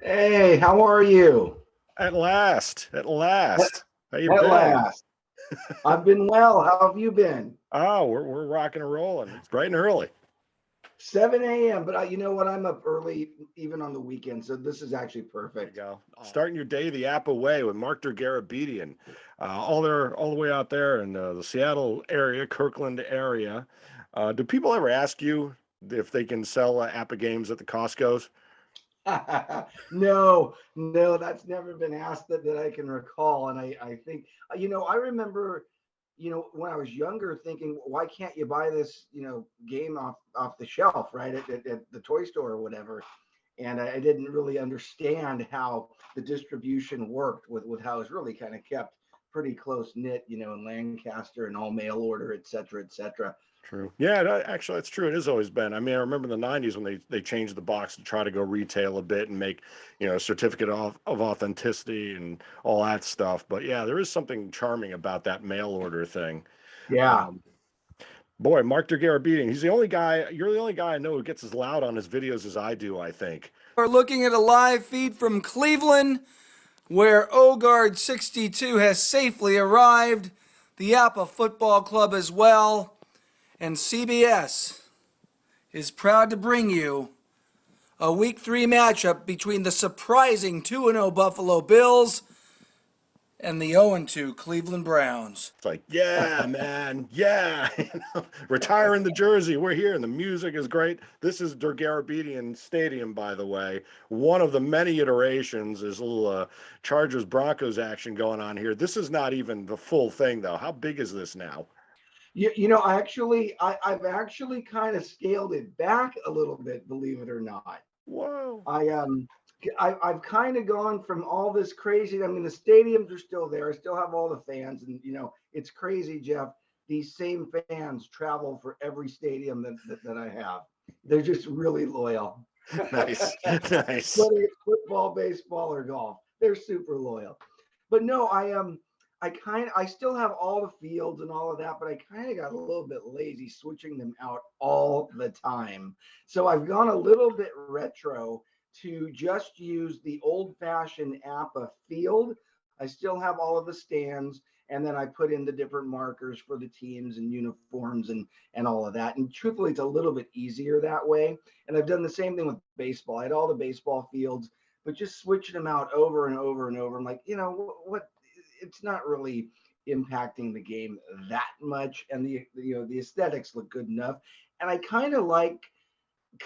Hey, how are you? At last, at last. How you At been? last. I've been well. How have you been? Oh, we're rocking and rolling. It's bright and early. 7 a.m. But you know what? I'm up early, even on the weekend. So this is actually There you perfect. go. Starting your day the APBA way with Mark DerGarabedian. All the way out there in the Seattle area, Kirkland area. Do people ever ask you if they can sell APBA games at the Costco's? No, that's never been asked that I can recall. And I think, I remember, when I was younger thinking, why can't you buy this, game off the shelf, right? At the toy store or whatever. And I didn't really understand how the distribution worked with how it's really kind of kept pretty close knit, in Lancaster and all mail order, et cetera, et cetera. True. Yeah, actually, that's true. It has always been. I mean, I remember in the '90s when they changed the box to try to go retail a bit and make, a certificate of authenticity and all that stuff. But yeah, there is something charming about that mail order thing. Yeah. Um, Boy, Mark DerGarabedian, he's the only guy. You're the only guy I know who gets as loud on his videos as I do, I think. Are looking at a live feed from Cleveland where Ogard62 has safely arrived, the APBA Football Club as well, and CBS is proud to bring you a Week 3 matchup between the surprising 2-0 Buffalo Bills and the 0-2 Cleveland Browns. It's like, yeah, man, yeah. Retiring the jersey. We're here, and the music is great. This is DerGarabedian Stadium, by the way. One of the many iterations. There's a little Chargers Broncos action going on here. This is not even the full thing, though. How big is this now? I've actually kind of scaled it back a little bit, believe it or not. Whoa. I've kind of gone from all this crazy. I mean, the stadiums are still there. I still have all the fans, and it's crazy, Jeff. These same fans travel for every stadium that I have. They're just really loyal. Nice, nice. Whether it's football, baseball, or golf, they're super loyal. But no, I still have all the fields and all of that, but I kind of got a little bit lazy switching them out all the time. So I've gone a little bit retro to just use the old-fashioned APBA field. I still have all of the stands, and then I put in the different markers for the teams and uniforms and all of that. And truthfully, it's a little bit easier that way. And I've done the same thing with baseball. I had all the baseball fields, but just switching them out over and over and over. I'm like, what? It's not really impacting the game that much, and the aesthetics look good enough. And I kind of like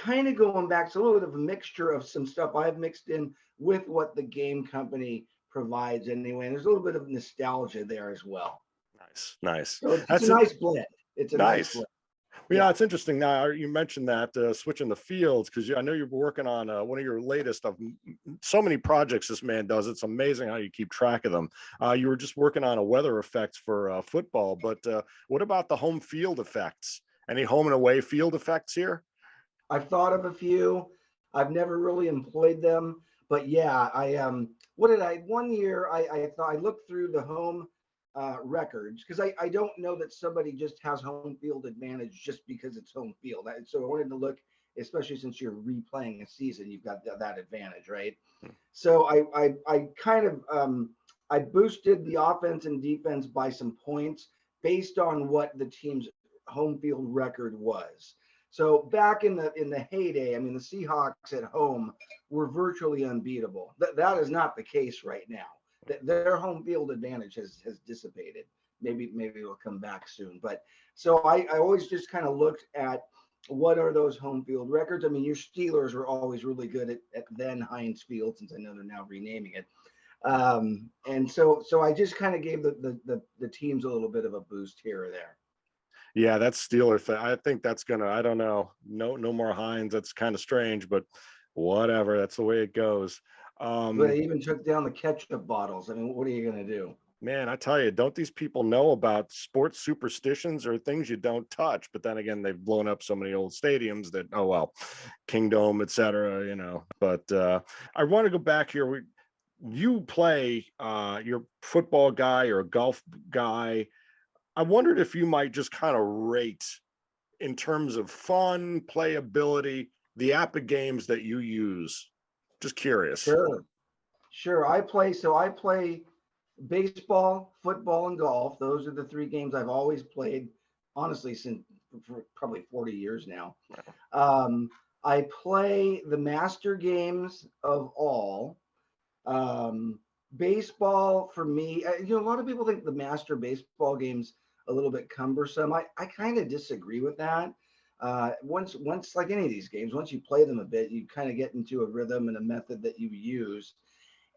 going back to a little bit of a mixture of some stuff I've mixed in with what the game company provides anyway. And there's a little bit of nostalgia there as well. Nice, nice. So it's That's a nice blend. It's a nice nice. blend. Well, Yeah. it's interesting. Now you mentioned that switching the fields because I know you're working on one of your latest of so many projects this man does. It's amazing how you keep track of them. You were just working on a weather effects for football, but what about the home field effects? Any home and away field effects here? I've thought of a few. I've never really employed them, but yeah, what did I one year I thought I looked through the home records because I don't know that somebody just has home field advantage just because it's home field. So I wanted to look, especially since you're replaying a season, you've got that advantage, right? So I kind of I boosted the offense and defense by some points based on what the team's home field record was. So back in the heyday, I mean, the Seahawks at home were virtually unbeatable. That is not the case right now. Their home field advantage has dissipated. Maybe it'll come back soon. But so I always just kind of looked at what are those home field records. I mean, your Steelers were always really good at then Heinz Field, since I know they're now renaming it. And so I just kind of gave the teams a little bit of a boost here or there. Yeah, that's Steeler thing. I think that's gonna. I don't know. No more Heinz. That's kind of strange, but whatever. That's the way it goes. But they even took down the ketchup bottles. I mean, what are you going to do? Man, I tell you, don't these people know about sports superstitions or things you don't touch? But then again, they've blown up so many old stadiums that, oh well, Kingdom, etc. But I want to go back here. You play, you're a football guy or a golf guy. I wondered if you might just kind of rate in terms of fun, playability, the APBA games that you use Just curious. Sure. I play baseball, football, and golf. Those are the three games I've always played, honestly, since for probably 40 years now. I play the master games of all. Baseball for me, a lot of people think the master baseball game's a little bit cumbersome. I kind of disagree with that. Once like any of these games, once you play them a bit, you kind of get into a rhythm and a method that you use.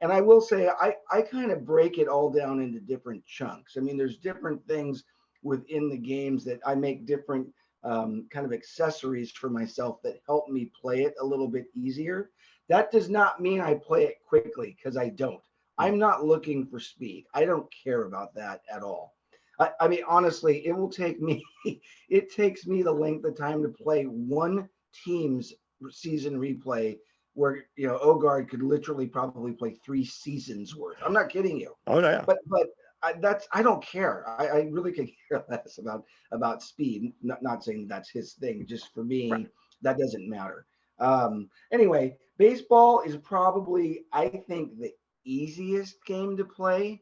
And I will say, I kind of break it all down into different chunks. I mean, there's different things within the games that I make different kind of accessories for myself that help me play it a little bit easier. That does not mean I play it quickly, because I don't. I'm not looking for speed. I don't care about that at all. I mean, honestly, it takes me the length of time to play one team's season replay where, Ogard could literally probably play 3 seasons worth. I'm not kidding you. Oh, yeah. But I don't care. I really could care less about speed. Not saying that's his thing. Just for me, right. That doesn't matter. Anyway, baseball is probably, I think, the easiest game to play.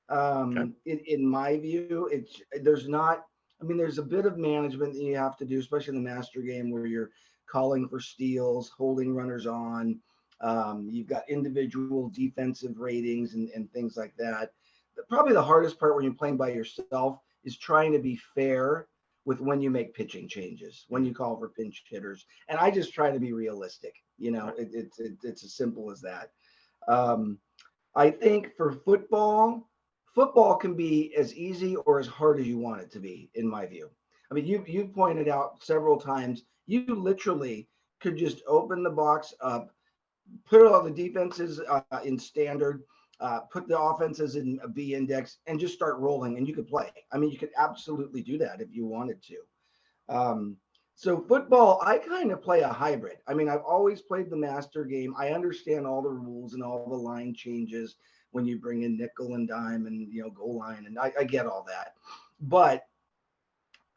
In my view, there's a bit of management that you have to do, especially in the master game where you're calling for steals, holding runners on. You've got individual defensive ratings and things like that. Probably the hardest part when you're playing by yourself is trying to be fair with when you make pitching changes, when you call for pinch hitters. And I just try to be realistic. It's as simple as that. I think for football can be as easy or as hard as you want it to be, in my view. I mean, you pointed out several times, you literally could just open the box up, put all the defenses in standard, put the offenses in a B index, and just start rolling, and you could play. I mean, you could absolutely do that if you wanted to. So football, I kind of play a hybrid. I mean, I've always played the master game. I understand all the rules and all the line changes when you bring in nickel and dime and, goal line, and I get all that. But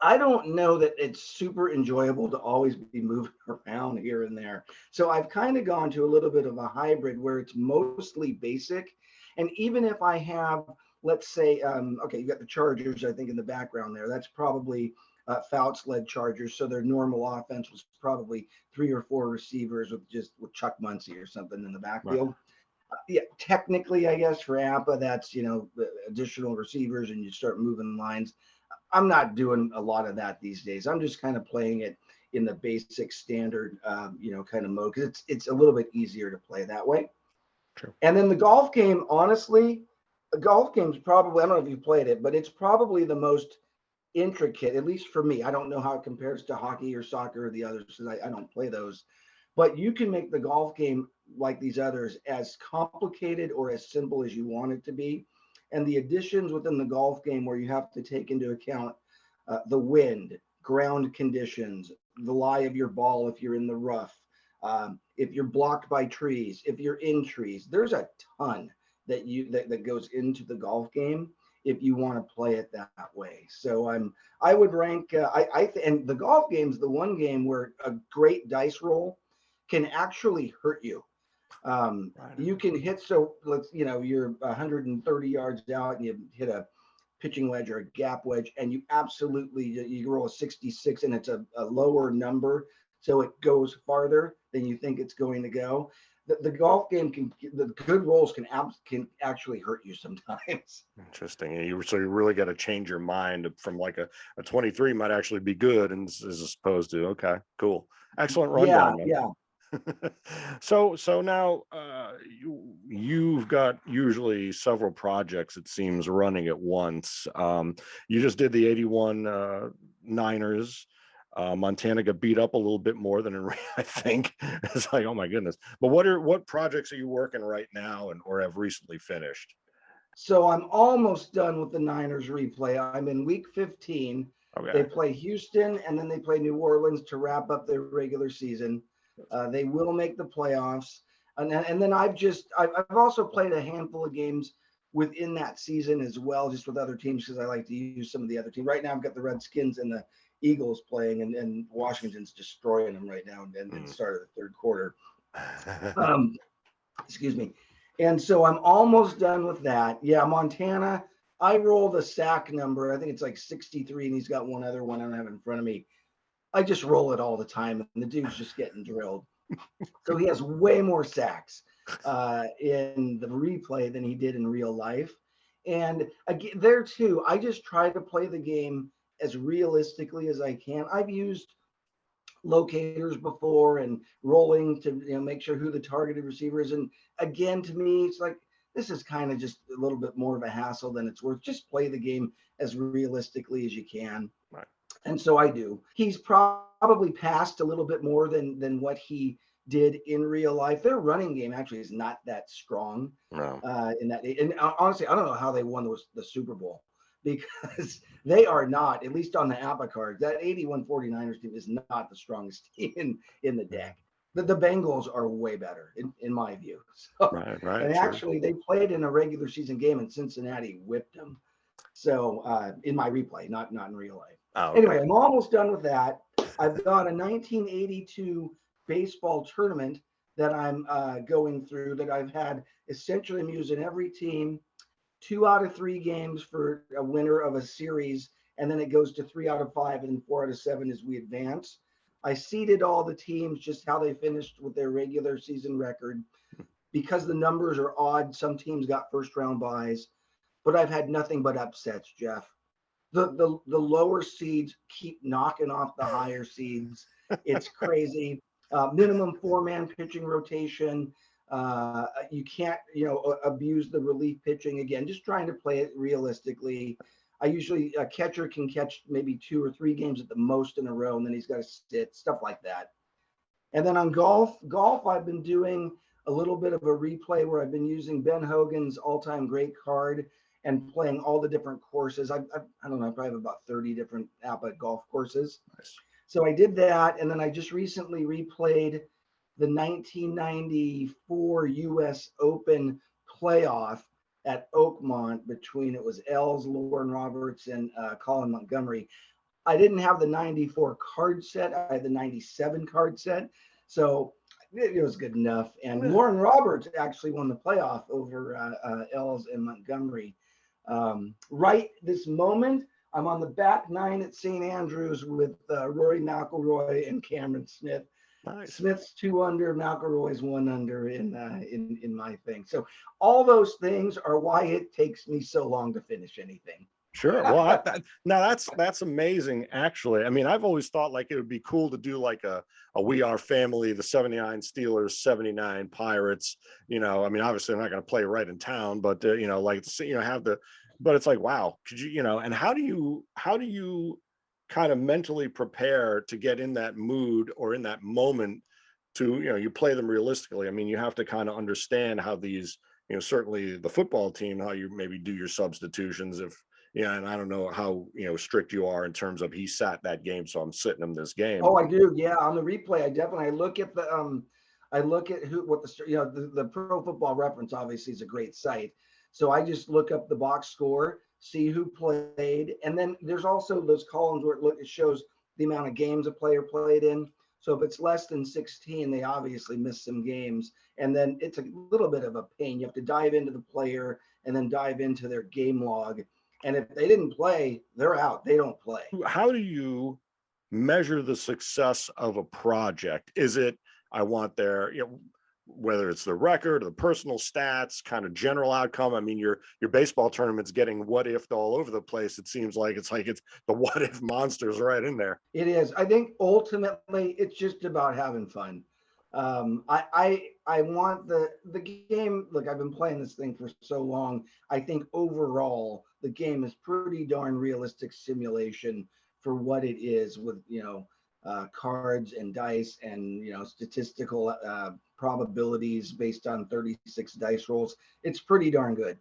I don't know that it's super enjoyable to always be moving around here and there. So I've kind of gone to a little bit of a hybrid where it's mostly basic. And even if I have, let's say, okay, you got the Chargers, I think, in the background there. That's probably Fouts-led Chargers. So their normal offense was probably 3 or 4 receivers with Chuck Muncie or something in the backfield. Right. Yeah, technically, I guess for APBA, that's, additional receivers and you start moving lines. I'm not doing a lot of that these days. I'm just kind of playing it in the basic standard, kind of mode, because it's a little bit easier to play that way. True. And then the golf game, honestly, the golf game's probably, I don't know if you've played it, but it's probably the most intricate, at least for me. I don't know how it compares to hockey or soccer or the others, because I don't play those. But you can make the golf game, like these others, as complicated or as simple as you want it to be. And the additions within the golf game where you have to take into account the wind, ground conditions, the lie of your ball if you're in the rough, if you're blocked by trees, if you're in trees, there's a ton that goes into the golf game if you want to play it that way. So I would rank and the golf game is the one game where a great dice roll can actually hurt you. You can hit, so you're 130 yards out and you hit a pitching wedge or a gap wedge, and you roll a 66 and it's a lower number, so it goes farther than you think it's going to go. The golf game the good rolls can actually hurt you sometimes. Interesting. So you really got to change your mind from like a 23 might actually be good, and as opposed to, okay, cool, excellent rundown. Yeah. So now you've got usually several projects, it seems, running at once. You just did the 81 Niners. Montana got beat up a little bit more than I think. It's like, oh my goodness. But what projects are you working right now or have recently finished? So I'm almost done with the Niners replay. I'm in week 15. Okay. They play Houston and then they play New Orleans to wrap up their regular season. They will make the playoffs, and then I've also played a handful of games within that season as well, just with other teams, because I like to use some of the other teams. Right now, I've got the Redskins and the Eagles playing, and Washington's destroying them right now. And the start of the third quarter. Excuse me. And so I'm almost done with that. Yeah, Montana, I roll the sack number. I think it's like 63, and he's got one other one I don't have in front of me. I just roll it all the time, and the dude's just getting drilled. So he has way more sacks in the replay than he did in real life. And again, there too, I just try to play the game as realistically as I can. I've used locators before and rolling to make sure who the targeted receiver is. And again, to me, it's like this is kind of just a little bit more of a hassle than it's worth. Just play the game as realistically as you can. Right. And so I do. He's probably passed a little bit more than what he did in real life. Their running game actually is not that strong. No. In that. And honestly, I don't know how they won the Super Bowl, because they are not, at least on the APBA cards, that 81 49ers team is not the strongest team in the deck. The Bengals are way better in my view. So, Right. and Sure. actually, they played in a regular season game and Cincinnati whipped them. So in my replay, not in real life. Oh, okay. Anyway, I'm almost done with that. I've got a 1982 baseball tournament that I'm going through that I've had. Essentially, I'm using every team, 2 out of 3 games for a winner of a series, and then it goes to 3 out of 5 and 4 out of 7 as we advance. I seeded all the teams, just how they finished with their regular season record. Because the numbers are odd, some teams got first round buys, but I've had nothing but upsets, Jeff. The lower seeds keep knocking off the higher seeds. It's crazy. Minimum 4-man pitching rotation. You can't, abuse the relief pitching. Again, just trying to play it realistically. I usually, a catcher can catch maybe 2 or 3 games at the most in a row, and then he's got to sit, stuff like that. And then on golf, I've been doing a little bit of a replay where I've been using Ben Hogan's all-time great card and playing all the different courses. I don't know, I probably have about 30 different APBA golf courses. Nice. So I did that, and then I just recently replayed the 1994 U.S. Open playoff at Oakmont between, it was Els, Lauren Roberts, and Colin Montgomery. I didn't have the 94 card set. I had the 97 card set. So it was good enough. And Lauren Roberts actually won the playoff over Els and Montgomery. Right this moment, I'm on the back 9 at St. Andrews with Rory McIlroy and Cameron Smith. Nice. Smith's 2 under, McIlroy's 1 under in my thing. So all those things are why it takes me so long to finish anything. Sure. Well, now that's amazing. Actually, I mean, I've always thought like it would be cool to do like a We Are Family, the 79 Steelers, 79 Pirates. I mean, obviously they're not going to play right in town, but have the. But it's like, wow, could you, and how do you kind of mentally prepare to get in that mood or in that moment to, you play them realistically? I mean, you have to kind of understand how these, certainly the football team, how you maybe do your substitutions if. Yeah, and I don't know how strict you are in terms of he sat that game, so I'm sitting him this game. Oh, I do. Yeah, on the replay, I look at the the Pro Football Reference obviously is a great site. So I just look up the box score, see who played, and then there's also those columns where it shows the amount of games a player played in. So if it's less than 16, they obviously missed some games, and then it's a little bit of a pain. You have to dive into the player and then dive into their game log. And if they didn't play, they're out. They don't play. How do you measure the success of a project? Is it, I want their, whether it's the record, the personal stats, kind of general outcome? I mean, your baseball tournament's getting what if all over the place. It seems like it's the what if monsters right in there. It is. I think ultimately it's just about having fun. I want the game. Look, I've been playing this thing for so long. I think overall the game is pretty darn realistic simulation for what it is, with cards and dice and statistical probabilities based on 36 dice rolls. It's pretty darn good.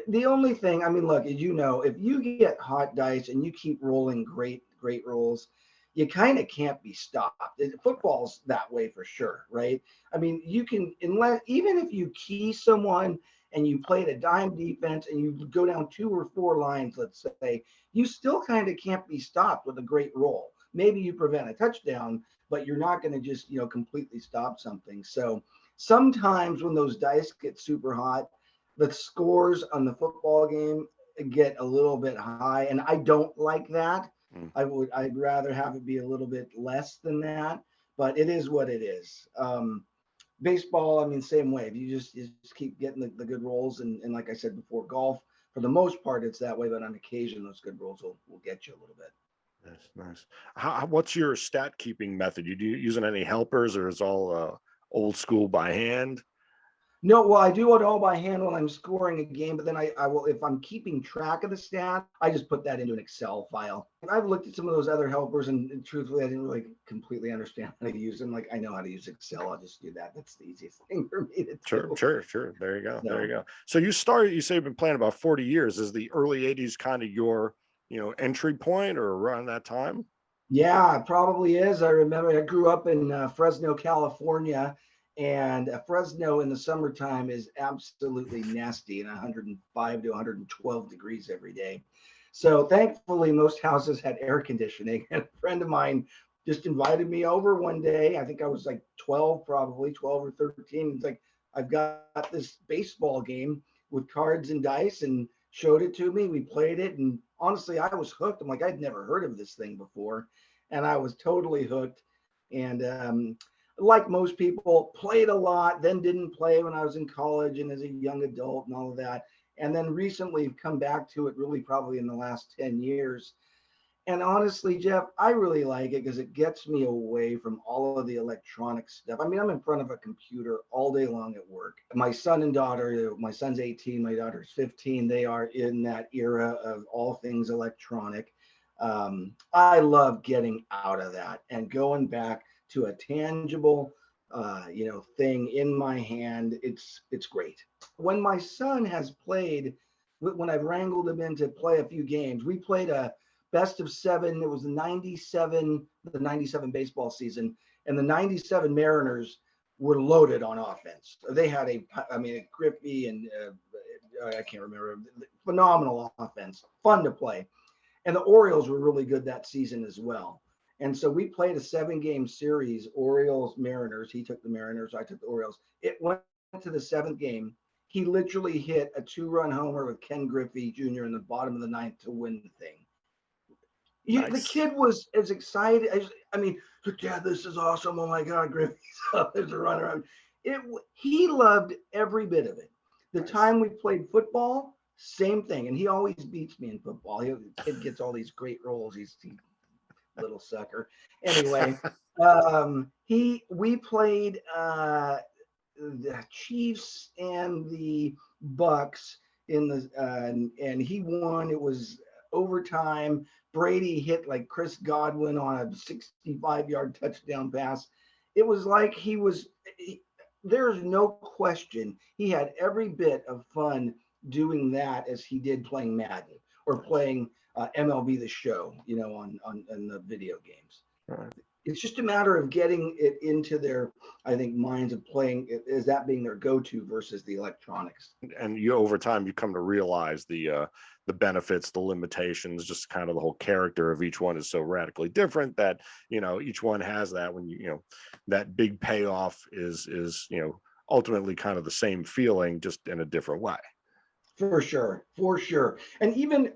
The only thing, I mean, look, as you know, if you get hot dice and you keep rolling great rolls, you kind of can't be stopped. Football's that way for sure, right? I mean, you can, even if you key someone and you played a dime defense and you go down 2 or 4 lines, let's say, you still kind of can't be stopped with a great roll. Maybe you prevent a touchdown, but you're not going to just, completely stop something. So Sometimes when those dice get super hot, the scores on the football game get a little bit high, and I don't like that. Mm. I'd rather have it be a little bit less than that, but it is what it is. Baseball, I mean, same way. If you just keep getting the good rolls, and like I said before, golf, for the most part, it's that way, but on occasion, those good rolls will get you a little bit. That's nice. What's your stat keeping method? You using any helpers, or is all old school by hand? No, well, I do it all by hand when I'm scoring a game, but then I will, if I'm keeping track of the stat, I just put that into an Excel file. And I've looked at some of those other helpers, and truthfully, I didn't really completely understand how to use them. Like, I know how to use Excel. I'll just do that. That's the easiest thing for me to do. Sure. There you go. There you go. So you say you've been playing about 40 years. Is the early 80s kind of your, entry point, or around that time? Yeah, it probably is. I remember I grew up in Fresno, California, and Fresno in the summertime is absolutely nasty and 105 to 112 degrees every day. So thankfully, most houses had air conditioning. And a friend of mine just invited me over one day. I think I was like 12, probably 12 or 13. It's like, I've got this baseball game with cards and dice, and showed it to me. We played it, and honestly, I was hooked. I'm like, I'd never heard of this thing before, and I was totally hooked. And like most people, played a lot, then didn't play when I was in college and as a young adult and all of that. And then recently come back to it, really probably in the last 10 years. And honestly, Jeff, I really like it because it gets me away from all of the electronic stuff. I mean, I'm in front of a computer all day long at work. My son and daughter, my son's 18, my daughter's 15. They are in that era of all things electronic. I love getting out of that and going back to a tangible, thing in my hand. It's great. When my son has played, when I've wrangled him in to play a few games, we played a best of 7. It was the 97 baseball season, and the 97 Mariners were loaded on offense. They had a Griffey and I can't remember, phenomenal offense, fun to play. And the Orioles were really good that season as well. And so we played a 7-game series, Orioles, Mariners. He took the Mariners, I took the Orioles. It went to the 7th game. He literally hit a 2-run homer with Ken Griffey Jr. in the bottom of the 9th to win the thing. Nice. The kid was as excited as, Dad, this is awesome. Oh my God, Griffey's up. There's a runner. He loved every bit of it. The time we played football, same thing. And he always beats me in football. The kid gets all these great rolls. He's little sucker. Anyway, we played the Chiefs and the Bucks in the and he won. It was overtime. Brady hit like Chris Godwin on a 65-yard touchdown pass. It was like there's no question he had every bit of fun doing that as he did playing Madden or playing MLB The Show, on the video games. Right. It's just a matter of getting it into their, I think, minds of playing as that being their go-to versus the electronics. And over time, you come to realize the benefits, the limitations, just kind of the whole character of each one is so radically different that, each one has that when that big payoff is ultimately kind of the same feeling, just in a different way. For sure. And even,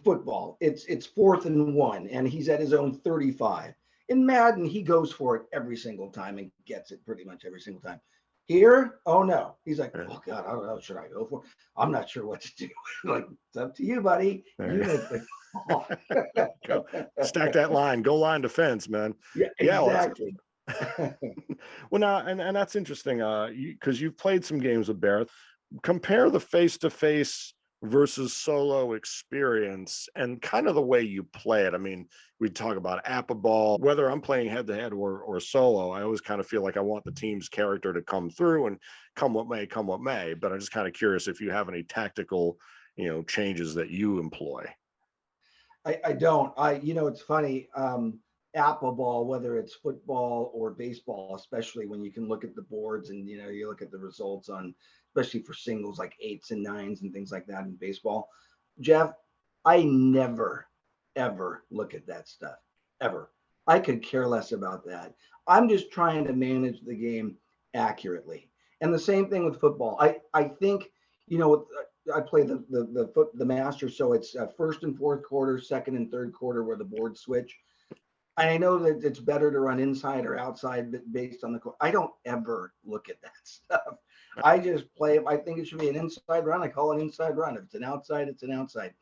football, it's 4th and 1, and he's at his own 35. In Madden, he goes for it every single time and gets it pretty much every single time. Here, oh no, he's like, oh God, I don't know, should I go for it? I'm not sure what to do. Like, it's up to you, buddy. You make the call. Go. Stack that line, goal line defense, man. Yeah, exactly. Well, now, and that's interesting, because you've played some games with Barrett. Compare the face-to-face versus solo experience and kind of the way you play it. I mean, we talk about APBA ball, whether I'm playing head to head or solo, I always kind of feel like I want the team's character to come through and come what may, but I'm just kind of curious if you have any tactical, changes that you employ. I don't. It's funny. APBA ball, whether it's football or baseball, especially when you can look at the boards and, you look at the results on, especially for singles like 8s and 9s and things like that in baseball. Jeff, I never, ever look at that stuff, ever. I could care less about that. I'm just trying to manage the game accurately. And the same thing with football. I think, you know, I play the master, so it's first and fourth quarter, second and third quarter where the boards switch. I know that it's better to run inside or outside based on the. I don't ever look at that stuff. I just play. If I think it should be an inside run, I call it inside run. If it's an outside, it's an outside.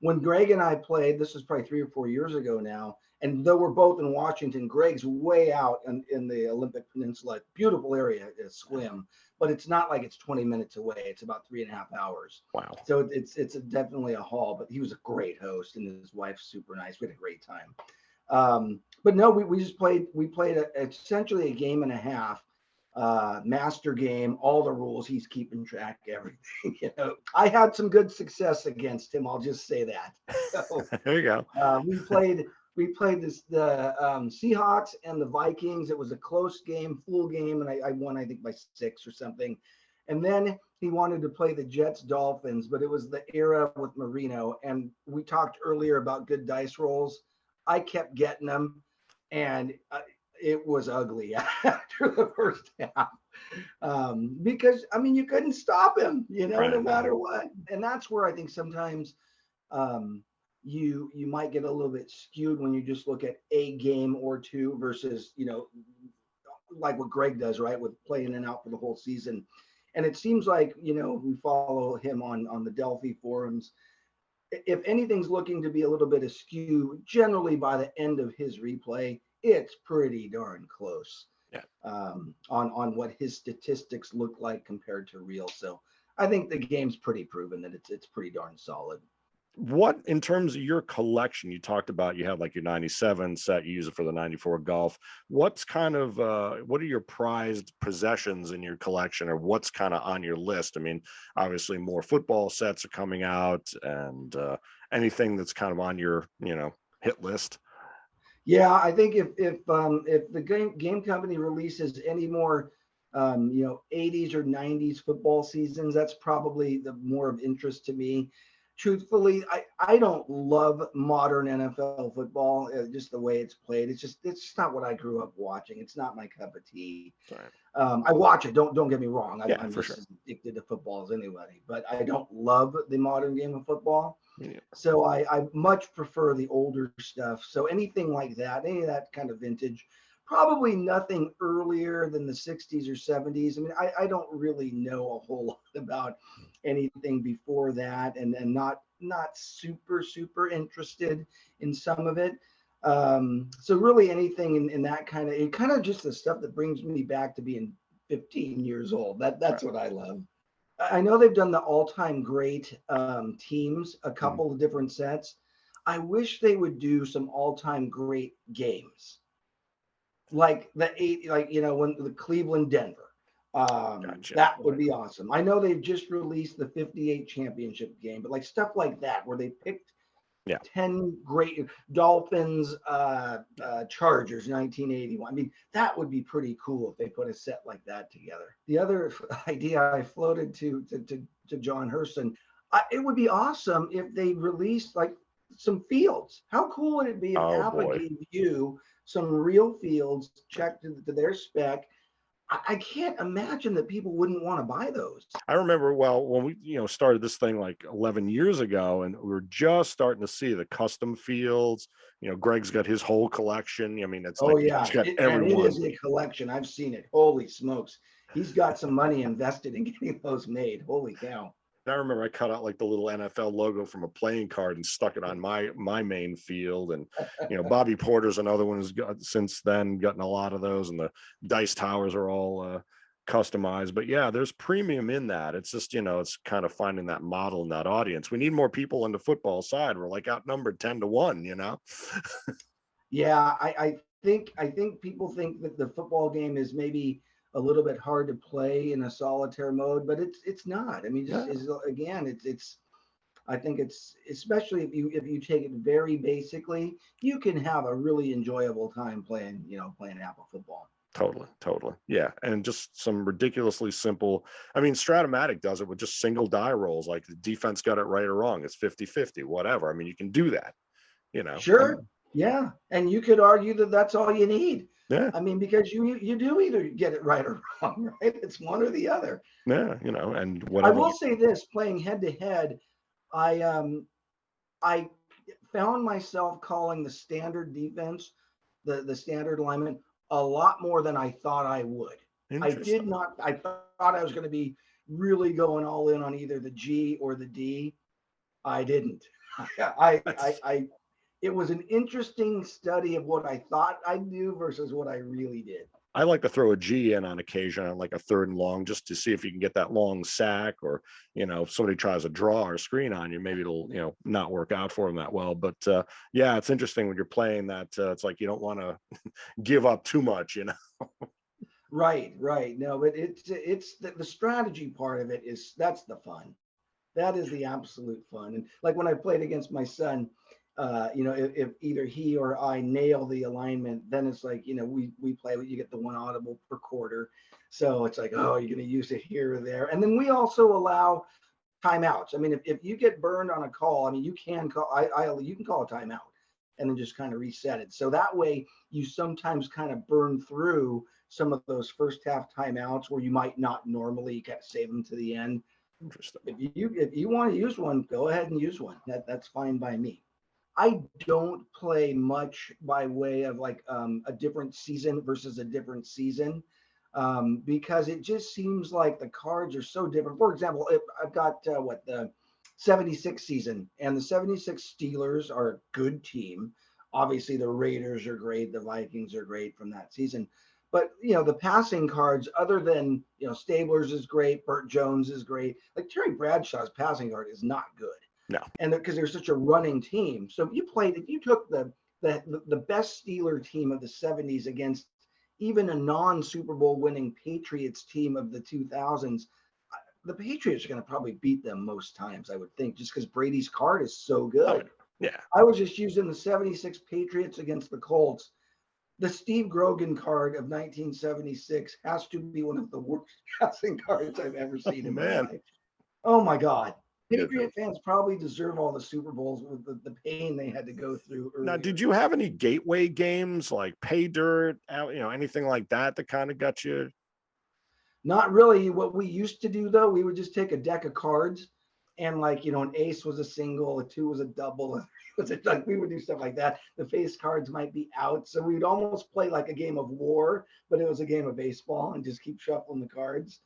When Greg and I played, this is probably 3 or 4 years ago now, and though we're both in Washington, Greg's way out in the Olympic Peninsula, beautiful area to swim, but it's not like it's 20 minutes away. It's about 3.5 hours. Wow. So it's definitely a haul, but he was a great host and his wife's super nice. We had a great time. But no, we just played essentially a game and a half. Master game, all the rules. He's keeping track of everything. You know, I had some good success against him. I'll just say that. So, there you go. We played the Seahawks and the Vikings. It was a close game, full game, and I won, I think, by 6 or something. And then he wanted to play the Jets Dolphins, but it was the era with Marino. And we talked earlier about good dice rolls. I kept getting them, and it was ugly after the first half because, I mean, you couldn't stop him, you know, right, no matter what. And that's where I think sometimes you might get a little bit skewed when you just look at a game or two versus, you know, like what Greg does, right, with playing in out for the whole season. And it seems like, you know, we follow him on the Delphi forums. If anything's looking to be a little bit askew, generally by the end of his replay, it's pretty darn close on what his statistics look like compared to real. So I think the game's pretty proven that it's pretty darn solid. What, in terms of your collection, you talked about you had like your 97 set, you use it for the 94 golf. What's kind of, what are your prized possessions in your collection, or what's kind of on your list? I mean, obviously more football sets are coming out, and anything that's kind of on your, you know, hit list. Yeah, I think if the game company releases any more, you know, 80s or 90s football seasons, that's probably the more of interest to me. Truthfully, I don't love modern NFL football, just the way it's played. It's just not what I grew up watching. It's not my cup of tea. Right. I watch it. Don't get me wrong. I'm for just sure. as addicted to football as anybody, but I don't love the modern game of football. Yeah. So I much prefer the older stuff. So anything like that, any of that kind of vintage, probably nothing earlier than the 60s or 70s. I mean, I don't really know a whole lot about anything before that, and not super interested in some of it. So really anything in that kind of just the stuff that brings me back to being 15 years old. That's what I love. I know they've done the all-time great teams, a couple of different sets. I wish they would do some all-time great games, like you know, when the Cleveland Denver. Gotcha. That would be awesome. I know they've just released the 58 championship game, but like stuff like that where they picked 10 great Dolphins, Chargers, 1981. I mean, that would be pretty cool if they put a set like that together. The other idea I floated to John Hurston, it would be awesome if they released like some fields. How cool would it be if APBA gave you some real fields checked to their spec? I can't imagine that people wouldn't want to buy those. I remember, well, when we, you know, started this thing like 11 years ago, and we were just starting to see the custom fields. You know, Greg's got his whole collection. I mean, it's he's got everyone. It is a collection. I've seen it. Holy smokes. He's got some money invested in getting those made. Holy cow. I remember I cut out like the little NFL logo from a playing card and stuck it on my main field. And, you know, Bobby Porter's another one who's got since then gotten a lot of those, and the dice towers are all customized. But yeah, there's premium in that. It's just, you know, it's kind of finding that model and that audience. We need more people on the football side. We're like outnumbered 10-1, you know? Yeah, I think people think that the football game is maybe a little bit hard to play in a solitaire mode, but it's not. I mean, it's I think it's, especially if you take it very basically, you can have a really enjoyable time playing APBA football. Totally. Yeah. And just some ridiculously simple, I mean, Stratomatic does it with just single die rolls, like the defense got it right or wrong. It's 50-50, whatever. I mean, you can do that, you know. Sure. Yeah. And you could argue that that's all you need. Yeah. I mean, because you do either get it right or wrong, right? It's one or the other. Yeah, you know, and I whatever will you, say this: playing head to head, I found myself calling the standard defense, the standard alignment, a lot more than I thought I would. I did interesting. not. I thought I was going to be really going all in on either the G or the D. I didn't. That's I it was an interesting study of what I thought I'd do versus what I really did. I like to throw a G in on occasion on like a 3rd and long, just to see if you can get that long sack, or, you know, if somebody tries a draw or a screen on you, maybe it'll, you know, not work out for them that well. But yeah, it's interesting when you're playing that. It's like you don't want to give up too much, you know. Right, right. No, but it's the strategy part of it that's the fun. That is the absolute fun. And like when I played against my son, you know, if either he or I nail the alignment, then it's like, you know, we play, you get the 1 audible per quarter. So it's like, oh, you're going to use it here or there. And then we also allow timeouts. I mean, if you get burned on a call, I mean, you can call, you can call a timeout and then just kind of reset it. So that way you sometimes kind of burn through some of those first half timeouts where you might not normally, you got to save them to the end. Interesting. If you want to use one, go ahead and use one. That's fine by me. I don't play much by way of like a different season versus a different season, because it just seems like the cards are so different. For example, if I've got the 76 season, and the 76 Steelers are a good team. Obviously, the Raiders are great. The Vikings are great from that season. But, you know, the passing cards, other than, you know, Stabler's is great, Burt Jones is great. Like Terry Bradshaw's passing card is not good. No. And because they're such a running team. So if you took the best Steeler team of the 70s against even a non-Super Bowl winning Patriots team of the 2000s, the Patriots are going to probably beat them most times, I would think, just because Brady's card is so good. Oh, yeah. I was just using the 76 Patriots against the Colts. The Steve Grogan card of 1976 has to be one of the worst passing cards I've ever seen in my life. Oh my God. Patriot fans probably deserve all the Super Bowls with the pain they had to go through earlier. Now, did you have any gateway games like Pay Dirt, you know, anything like that kind of got you? Not really. What we used to do, though, we would just take a deck of cards and, like, you know, an ace was a single, a 2 was a double, a 3 was a, like, we would do stuff like that. The face cards might be out. So we would almost play like a game of war, but it was a game of baseball and just keep shuffling the cards.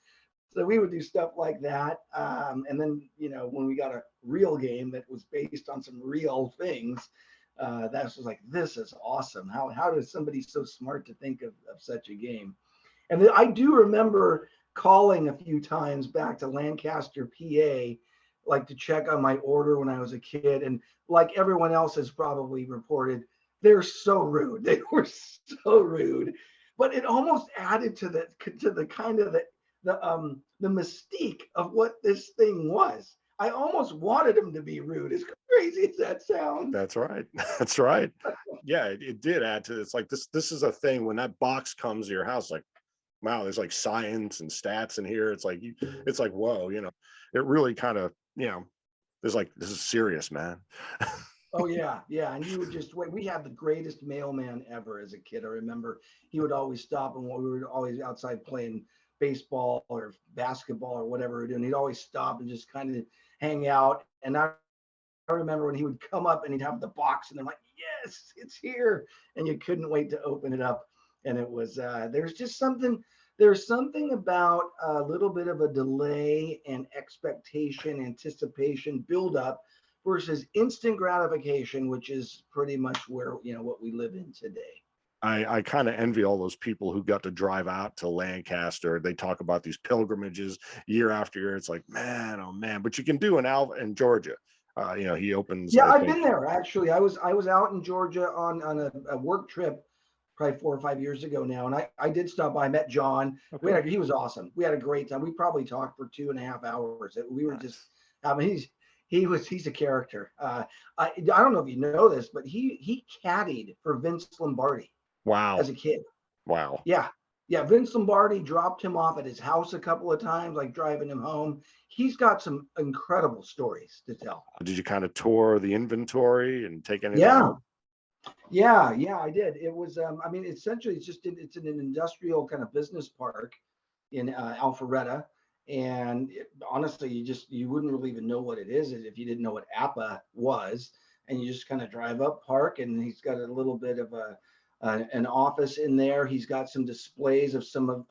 So we would do stuff like that. And then, you know, when we got a real game that was based on some real things, that was like, this is awesome. How does somebody so smart to think of such a game? And I do remember calling a few times back to Lancaster, PA, like to check on my order when I was a kid. And like everyone else has probably reported, they're so rude. They were so rude. But it almost added to the kind of the mystique of what this thing was. I almost wanted them to be rude, as crazy as that sounds. That's right. That's right. Yeah, it did add to it's like this is a thing when that box comes to your house, like, wow, there's like science and stats in here. It's like, whoa, you know, it really kind of, you know, there's like, this is serious, man. Oh yeah, yeah. And you would just wait. We had the greatest mailman ever as a kid. I remember he would always stop, and we were always outside playing baseball or basketball or whatever we were doing. He'd always stop and just kind of hang out. And I remember when he would come up and he'd have the box, and I'm like, yes, it's here. And you couldn't wait to open it up. And it was there's something about a little bit of a delay and expectation, anticipation, build up versus instant gratification, which is pretty much where, you know, what we live in today. I kind of envy all those people who got to drive out to Lancaster. They talk about these pilgrimages year after year. It's like, man, oh man, but you can do in Georgia. You know, he opens. Yeah, I've been there actually. I was out in Georgia on a work trip probably 4 or 5 years ago now. And I did stop by, I met John. Okay. He was awesome. We had a great time. We probably talked for 2.5 hours. We were just, I mean, he's a character. I don't know if you know this, but he caddied for Vince Lombardi. Wow. As a kid. Wow. Yeah. Yeah. Vince Lombardi dropped him off at his house a couple of times, like driving him home. He's got some incredible stories to tell. Did you kind of tour the inventory and take anything? Yeah. Yeah, I did. It was, I mean, essentially, it's an industrial kind of business park in Alpharetta, and honestly, you wouldn't really even know what it is if you didn't know what APBA was, and you just kind of drive up park, and he's got a little bit of an office in there. He's got some displays of some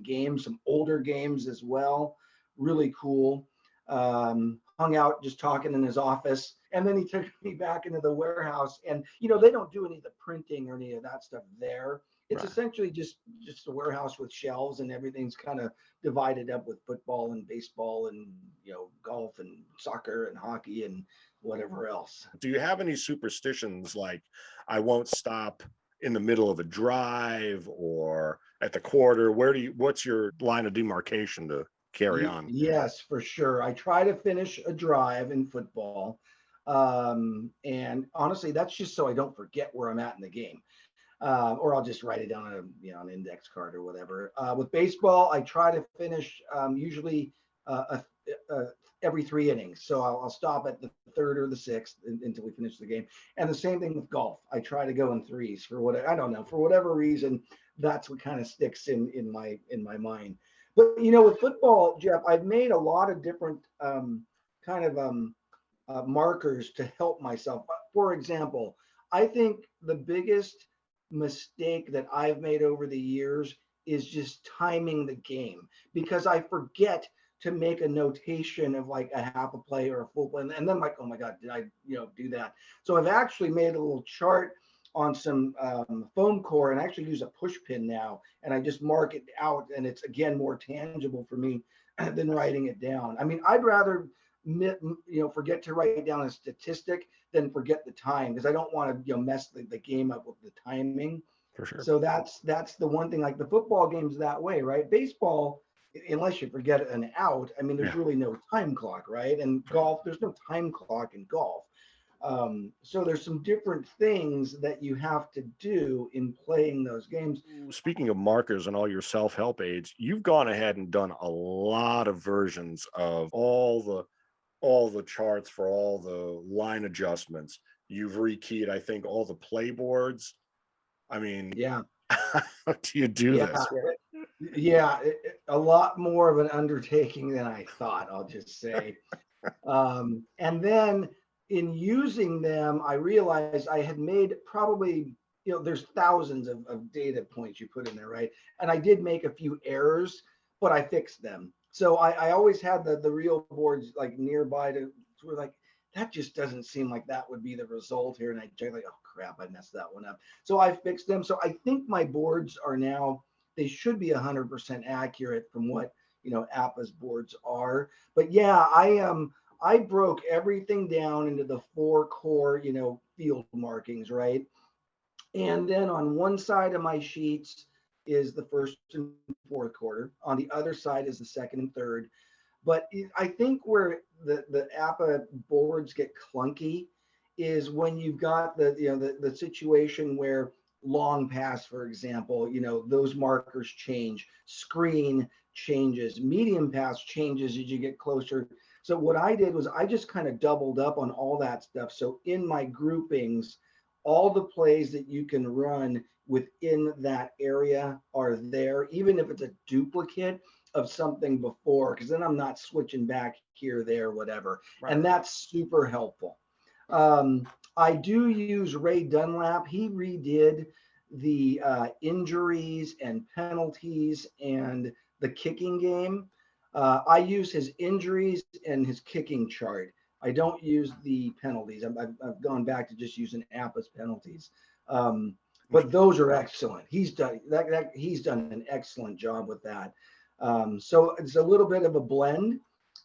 games, some older games as well. Really cool. Hung out just talking in his office, and then he took me back into the warehouse, and they don't do any of the printing or any of that stuff there. It's Right. essentially just a warehouse with shelves, and everything's kind of divided up with football and baseball and golf and soccer and hockey and whatever else. Do you have any superstitions like I won't stop in the middle of a drive or at the quarter? What's your line of demarcation to carry on? Yes, for sure. I try to finish a drive in football. And honestly, that's just so I don't forget where I'm at in the game. Or I'll just write it down on an index card or whatever. With baseball, I try to finish usually every 3 innings. So I'll stop at the 3rd or the 6th until we finish the game. And the same thing with golf. I try to go in 3s for whatever reason. That's what kind of sticks in my mind. But with football, Jeff, I've made a lot of different markers to help myself. For example, I think the biggest mistake that I've made over the years is just timing the game, because I forget to make a notation of like a half a play or a full play, and then I'm like, oh my God, did I do that? So I've actually made a little chart on some foam core, and I actually use a push pin now, and I just mark it out, and it's again more tangible for me than writing it down. I mean, I'd rather forget to write down a statistic than forget the time, because I don't want to mess the game up with the timing. For sure. So that's the one thing. Like the football game's that way, right? Baseball, unless you forget an out, I mean, there's really no time clock, right? And golf, there's no time clock in golf. So there's some different things that you have to do in playing those games. Speaking of markers and all your self-help aids, you've gone ahead and done a lot of versions of all the charts for all the line adjustments. You've rekeyed, I think, all the playboards. I mean, yeah. How do you do this? Yeah, a lot more of an undertaking than I thought, I'll just say. And then in using them, I realized I had made probably, there's thousands of data points you put in there, right? And I did make a few errors, but I fixed them. So I always had the real boards like nearby to where like, that just doesn't seem like that would be the result here. And I checked like, oh crap, I messed that one up. So I fixed them. So I think my boards are now, they should be 100% accurate from what, APBA's boards are. But yeah, I broke everything down into the 4 core, field markings, right? And then on one side of my sheets is the 1st and 4th quarter. On the other side is the 2nd and 3rd. But I think where the APBA boards get clunky is when you've got the situation where long pass, for example, those markers change, screen changes, medium pass changes as you get closer. So what I did was I just kind of doubled up on all that stuff. So in my groupings, all the plays that you can run within that area are there, even if it's a duplicate of something before, because then I'm not switching back here, there, whatever. Right. And that's super helpful. I do use Ray Dunlap. He redid the injuries and penalties and the kicking game. I use his injuries and his kicking chart. I don't use the penalties. I've gone back to just using APBA's penalties. But those are excellent. He's done an excellent job with that. So it's a little bit of a blend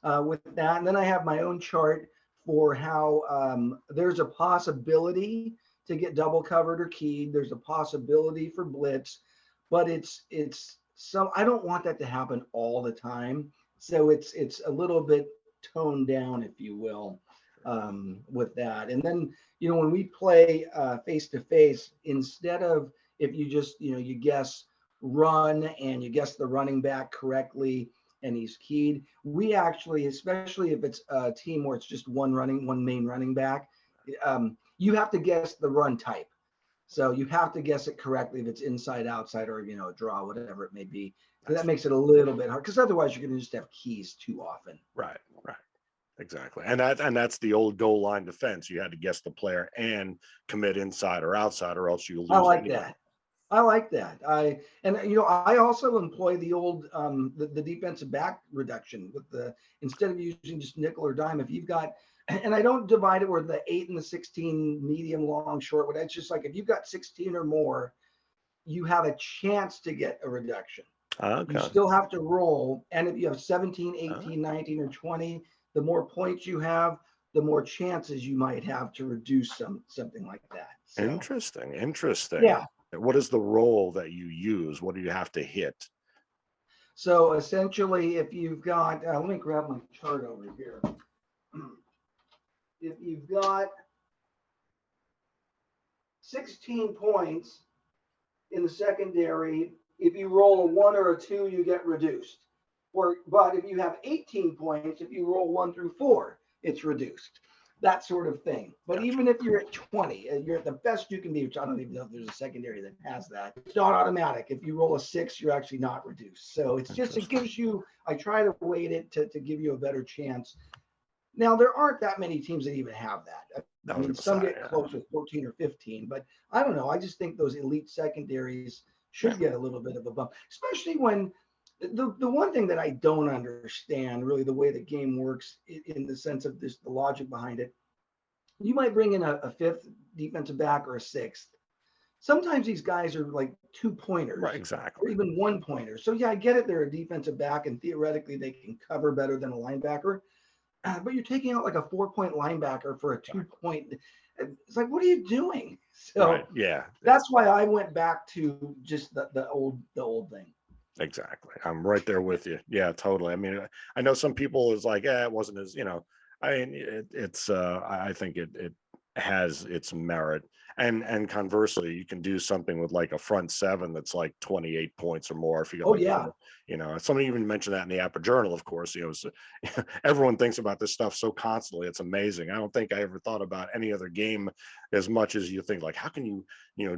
with that. And then I have my own chart for how there's a possibility to get double covered or keyed. There's a possibility for blitz, but I don't want that to happen all the time. So it's a little bit toned down, if you will, with that. And then, when we play face to face, instead of, if you just, you guess run and you guess the running back correctly and he's keyed, we actually, especially if it's a team where it's just one main running back, you have to guess the run type. So you have to guess it correctly if it's inside, outside, or a draw, whatever it may be. So that makes it a little bit hard because otherwise you're going to just have keys too often. Right. Exactly. And that's the old goal line defense. You had to guess the player and commit inside or outside, or else you lose. I like that. I also employ the old the defensive back reduction with instead of using just nickel or dime, if you've got, and I don't divide it with the 8 and the 16 medium, long, short. But it's just like if you've got 16 or more, you have a chance to get a reduction. Okay. You still have to roll, and if you have 17, 18, 19, or 20, the more points you have, the more chances you might have to reduce something like that. So, interesting. Yeah. What is the roll that you use? What do you have to hit? So essentially, if you've got, let me grab my chart over here. If you've got 16 points in the secondary, if you roll a 1 or a 2, you get reduced. But if you have 18 points, if you roll 1 through 4, it's reduced. That sort of thing. But Gotcha. Even if you're at 20, you're at the best you can be, which I don't even know if there's a secondary that has that. It's not automatic. If you roll a 6, you're actually not reduced. So it's just, it gives you, I try to weight it to give you a better chance. Now, there aren't that many teams that even have that. I mean, some get close with 14 or 15, but I don't know. I just think those elite secondaries should get a little bit of a bump, especially when the one thing that I don't understand really the way the game works in the sense of the logic behind it. You might bring in a fifth defensive back or a sixth. Sometimes these guys are like 2-pointers, Right, exactly, or even 1-pointer. So yeah, I get it. They're a defensive back, and theoretically they can cover better than a linebacker. But you're taking out like a 4-point linebacker for a 2-point. It's like, what are you doing? So right. Yeah, that's why I went back to just the old thing. Exactly. I'm right there with you. Yeah, totally. I mean, I know some people is like, it wasn't as, I mean, I think it has its merit. And conversely, you can do something with like a front 7 that's like 28 points or more. If you get somebody even mentioned that in the APBA Journal, of course. Everyone thinks about this stuff so constantly. It's amazing. I don't think I ever thought about any other game as much as you think, like, how can you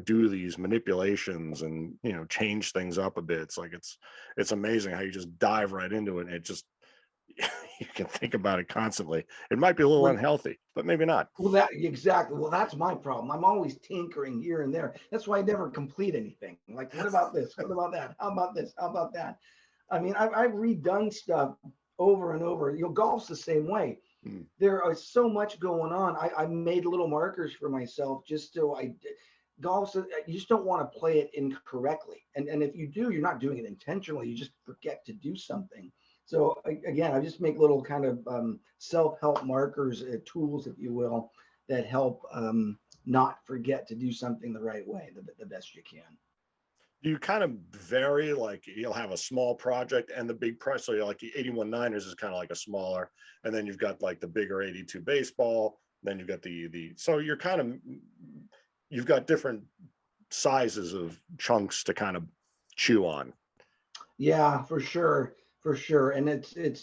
do these manipulations and change things up a bit. It's like it's amazing how you just dive right into it, and it just you can think about it constantly. It might be a little unhealthy, but maybe not. Well, exactly. Well, that's my problem. I'm always tinkering here and there. That's why I never complete anything. Like, what about this? What about that? How about this? How about that? I mean, I've redone stuff over and over. Golf's the same way. There is so much going on. I made little markers for myself just so golf, you just don't want to play it incorrectly. And if you do, you're not doing it intentionally. You just forget to do something. So again, I just make little kind of self-help markers, tools, if you will, that help not forget to do something the right way, the best you can. You kind of vary, like you'll have a small project and the big price. So you're like the 81 Niners is kind of like a smaller, and then you've got like the bigger 82 baseball. Then you've got so you're kind of, you've got different sizes of chunks to kind of chew on. Yeah, for sure. And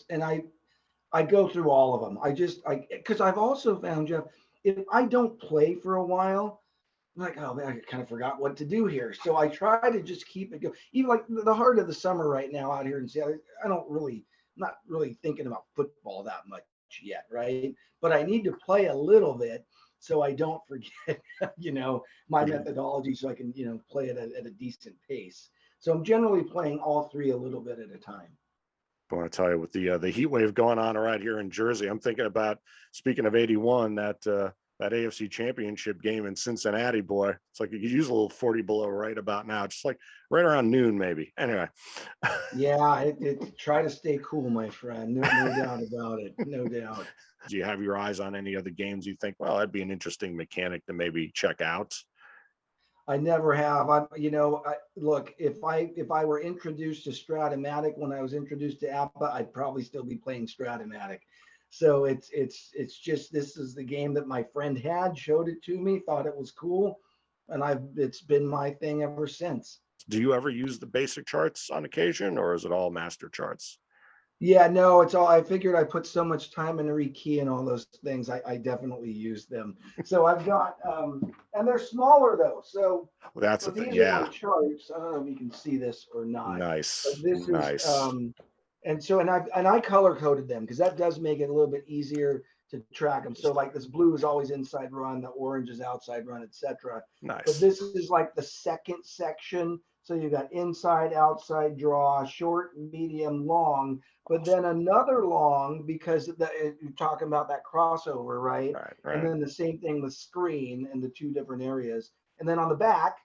and I go through all of them. Because I've also found, Jeff, if I don't play for a while, I'm like, oh man, I kind of forgot what to do here. So I try to just keep it going. Even like the heart of the summer right now out here in Seattle, I'm not really thinking about football that much yet, right? But I need to play a little bit so I don't forget, my methodology, so I can, play it at a decent pace. So I'm generally playing all three a little bit at a time. I want to tell you, with the heat wave going on around here in Jersey, I'm thinking about, speaking of 81, that AFC Championship game in Cincinnati, boy. It's like you could use a little 40 below right about now, just like right around noon, maybe. Anyway. Yeah, try to stay cool, my friend. No doubt about it. No doubt. Do you have your eyes on any other games you think, well, that'd be an interesting mechanic to maybe check out? I never have. Look, if I were introduced to Stratomatic when I was introduced to APBA, I'd probably still be playing Stratomatic. So it's just, this is the game that my friend showed it to me, thought it was cool, and it's been my thing ever since. Do you ever use the basic charts on occasion, or is it all master charts? Yeah, no, it's all, I figured I put so much time into rekeying all those things. I definitely use them. So I've got, and they're smaller though. So, Well, that's so the thing. these are Yeah. my charts. I don't know if you can see this or not, but Nice. this is, Nice. and so, and I color coded them because that does make it a little bit easier to track them. So like this blue is always inside run, the orange is outside run, etc. But Nice. this is like the second section. So you got inside, outside draw, short, medium, long, but then another long because you're talking about that crossover, right? Right. And Right. then the same thing with screen and the two different areas. And then on the back,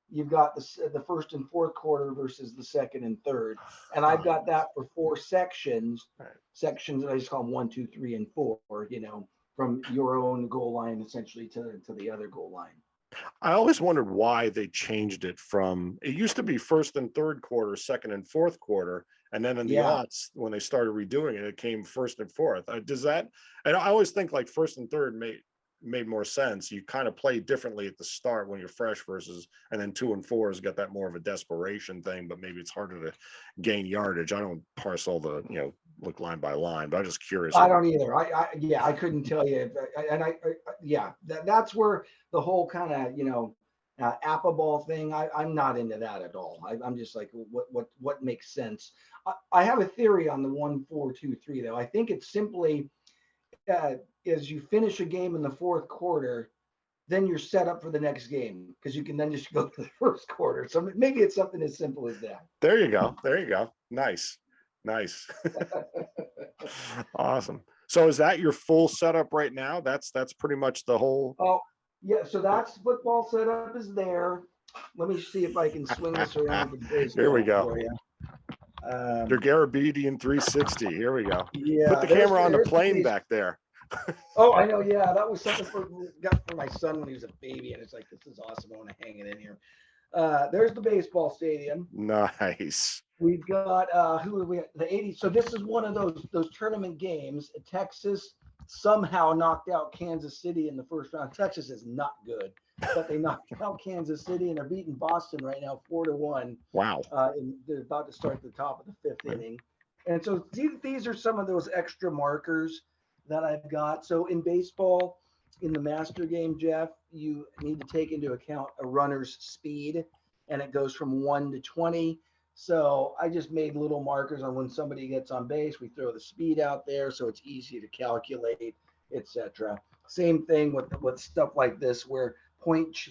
you've got the first and fourth quarter versus the second and third. And I've got that for four sections. Right. Sections, I just call them 1, 2, 3, and 4, from your own goal line essentially to the other goal line. I always wondered why they changed it from, it used to be first and third quarter, second and fourth quarter. And then in the Yeah. aughts, when they started redoing it, it came first and fourth. Does that, and I always think like first and third made more sense. You kind of play differently at the start when you're fresh versus, and then 2 and 4 has got that more of a desperation thing, but maybe it's harder to gain yardage. I don't parse all the, look line by line, but I'm just curious. I don't either. Yeah, I couldn't tell you. Yeah, that's where the whole kind of, APBA ball thing, I'm not into that at all. I'm just like, what makes sense? I have a theory on the 1, 4, 2, 3 though. I think it's simply, as you finish a game in the fourth quarter, then you're set up for the next game because you can then just go to the first quarter. So maybe it's something as simple as that. There you go. There you go. Nice. Awesome. So is that your full setup right now? That's pretty much the whole. Oh, yeah. So that's football setup is there. Let me see if I can swing this around for baseball. Here we go. For you. DerGarabedian 360. Here we go. Yeah. Put the camera on the plane back there. Oh, I know. Yeah, that was something got for my son when he was a baby, and it's like, this is awesome. I want to hang it in here. There's the baseball stadium. Nice. We've got who are we at? The 80s. So this is one of those tournament games. Texas somehow knocked out Kansas City in the first round. Texas is not good, but they knocked out Kansas City and are beating Boston right now 4-1. Wow. And they're about to start the top of the 5th inning. And so these are some of those extra markers that I've got. So in baseball, in the master game, Jeff, you need to take into account a runner's speed, and it goes from 1 to 20. So I just made little markers on when somebody gets on base. We throw the speed out there, so it's easy to calculate, etc. Same thing with stuff like this, where points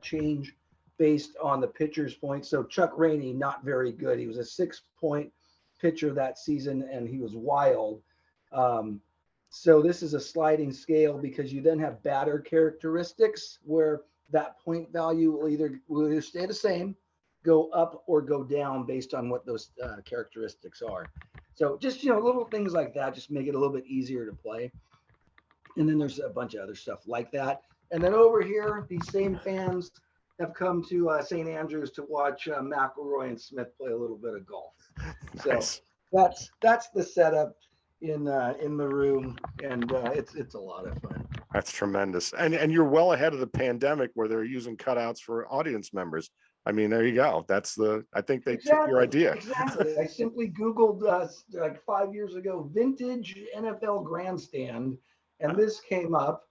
change based on the pitcher's points. So Chuck Rainey, not very good. He was a 6-point pitcher that season, and he was wild. So this is a sliding scale because you then have batter characteristics where that point value will either stay the same, go up, or go down based on what those characteristics are. So just, little things like that just make it a little bit easier to play. And then there's a bunch of other stuff like that. And then over here, these same fans have come to St. Andrews to watch McElroy and Smith play a little bit of golf. Nice. So that's the setup in the room, and it's a lot of fun. That's tremendous. And you're well ahead of the pandemic where they're using cutouts for audience members. I mean, there you go. I think they took your idea. Exactly. I simply Googled like 5 years ago, vintage NFL grandstand, and this came up.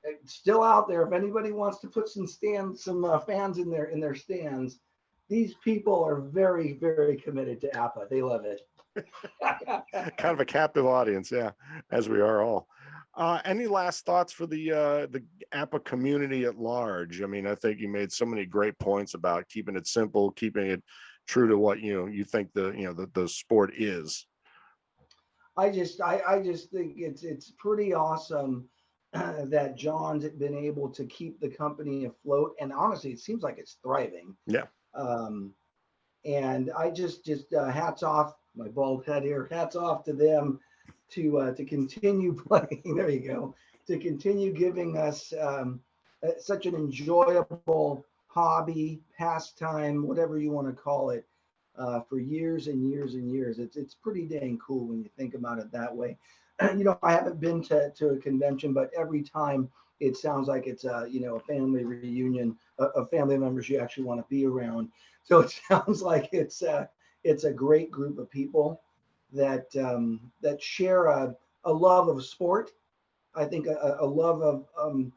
It's still out there. If anybody wants to put some fans in their stands, these people are very, very committed to APBA. They love it. Kind of a captive audience, yeah, as we are all. Any last thoughts for the APBA community at large? I mean, I think you made so many great points about keeping it simple, keeping it true to what you think the sport is. I just think it's pretty awesome that John's been able to keep the company afloat, and honestly, it seems like it's thriving. Yeah. And I just hats off, my bald head here, hats off to them to continue playing. There you go. To continue giving us such an enjoyable hobby, pastime, whatever you want to call it, for years and years and years. It's pretty dang cool when you think about it that way. I haven't been to a convention, but every time it sounds like it's a family reunion of family members you actually want to be around. So it sounds like it's it's a great group of people that that share a love of sport. I think a love of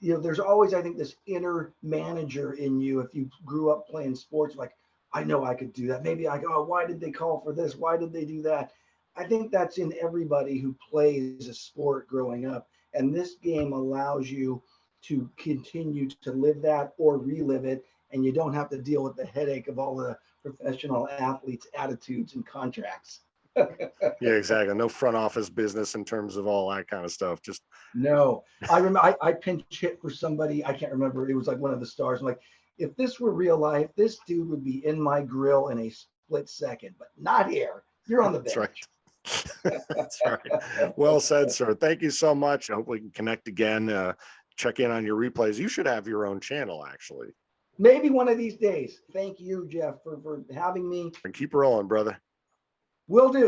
you know, there's always, I think, this inner manager in you. If you grew up playing sports, like, I know I could do that. Maybe I go, oh, why did they call for this? Why did they do that? I think that's in everybody who plays a sport growing up. And this game allows you to continue to live that or relive it. And you don't have to deal with the headache of all the professional athletes' attitudes and contracts. Yeah, exactly. No front office business in terms of all that kind of stuff. Just No, I remember I pinch hit for somebody. I can't remember. It was like one of the stars. I'm like, if this were real life, this dude would be in my grill in a split second, but not here. You're on the bench. that's right. That's right. Well said, sir. Thank you so much. I hope we can connect again. Check in on your replays. You should have your own channel, actually. Maybe one of these days. Thank you, Jeff, for having me. And keep rolling, brother. Will do.